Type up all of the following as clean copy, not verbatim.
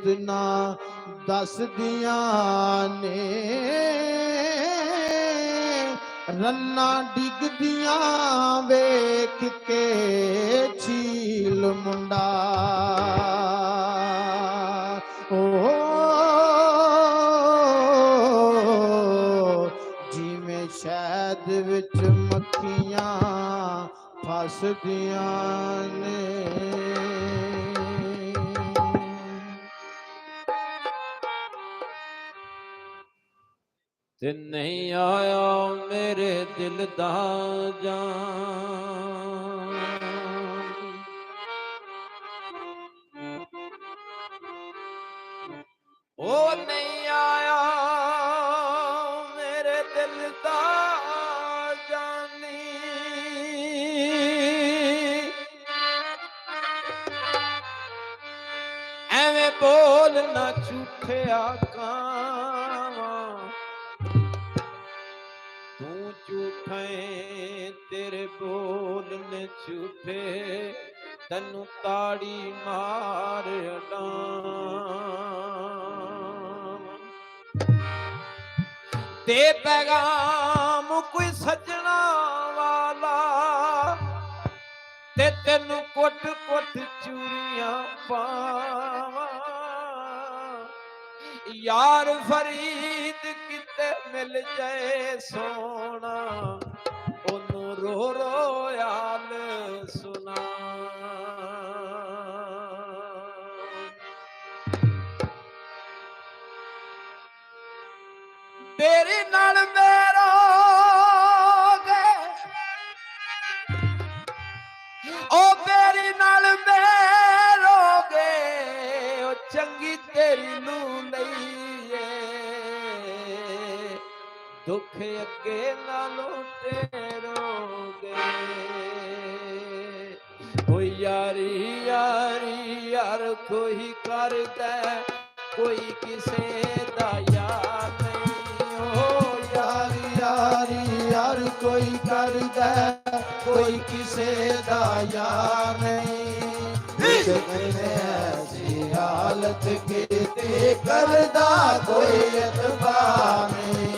कितना दसदियां ने रन्ना डिगदियां वेख के झील मुंडा ओ जिवें शहद विच मक्खियां फसदियां ने। ते नहीं आया मेरे दिल दा जान, ओ नहीं आया मेरे दिल दा जानी, एवें बोल ना झूठे आका, तू झूठे तेरे बोलने झूठे, तनु ताड़ी मार ते पैगाम कोई सजना वाला, ते तेनू कुट कुट चूड़ियां पावा, यार फरीद किते मिल जाए सोना, ओनू रो रो याल सुना। तेरी नाल मेरा ओ तेरी नाल मेरोगे, ओ चंगी तेरी नू लईए, दुख अगे नालों टेरोगे। ओ यारी यारी यार कोई कर दे, कोई किसे दा यार नहीं। ओ यारी यारी यार कोई कर दे, कोई किसे दा यार नहीं। ऐसी हालत के करदा कोई एतबार नहीं।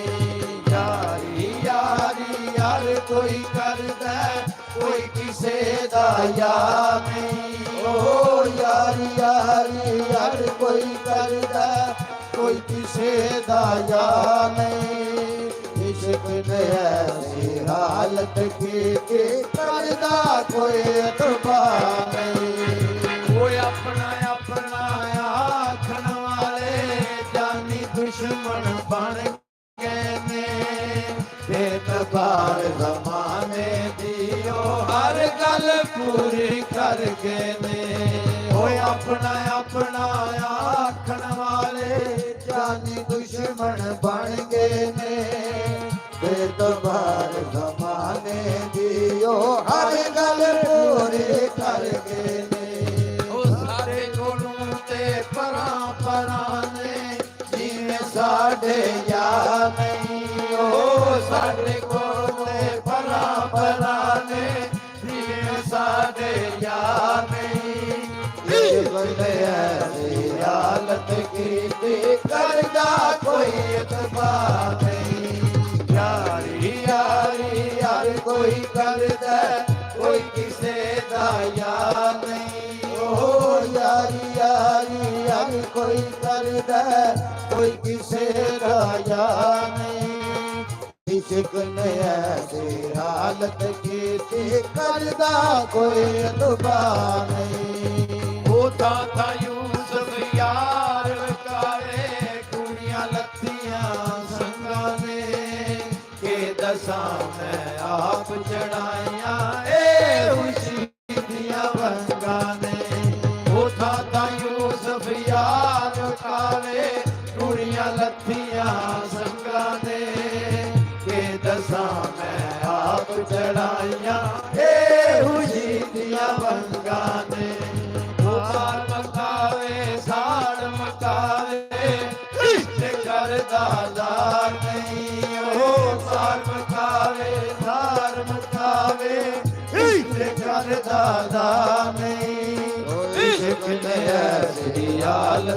यारी यारी यार कोई कर दे, कोई किसे दा यार नहीं। ओ यारी यारी यार कोई कर दे, कोई किसे दा यार नहीं। इश्क ने ऐसी हालत की करदा कोई एतबार नहीं। कोई अपना अपना आखण वाले जानी दुश्मन बन गए ने, बेतबार ज़माने दी ओ हर गल पूरी कर गए ने। कोई अपना अपना आखण वाले जानी दुश्मन बन गए ने, बेतबार ज़माने दी ओ हर गल पूरी कर गए ने। ओ सारे कोलों ते परां परां ने, जिवें साडे यार नहीं। ओ साडे कोलों ते परां परां ने, जिवें साडे यार नहीं। ऐसी हालत की करदा कोई एतबार नहीं। यारी यारी यार कोई कर दे, कोई किसे दा यार नहीं। ओ यारी यारी यार कोई कर दे, कोई किसे दा यार नहीं। इश्क ने ऐसी हालत की करदा कोई एतबार नहीं। होता था यूसुफ यार कारे, कुड़ियां लत्तियां संगा ने, के दसा मैं आप चढ़ाया ए खुशी दिया वंगा ने। होता था यूसुफ यार कारे, कुड़ियां लत्तियां संगा ने, के दसा मैं आप चढ़ाया ए खुशी दिया वंगा ने। साड़ मकावे साड़ मकावे, इश्क करदा यार नहीं। ओ साड़ मकावे साड़ मकावे, इश्क करदा यार नहीं। इश्क ने ऐसी हालत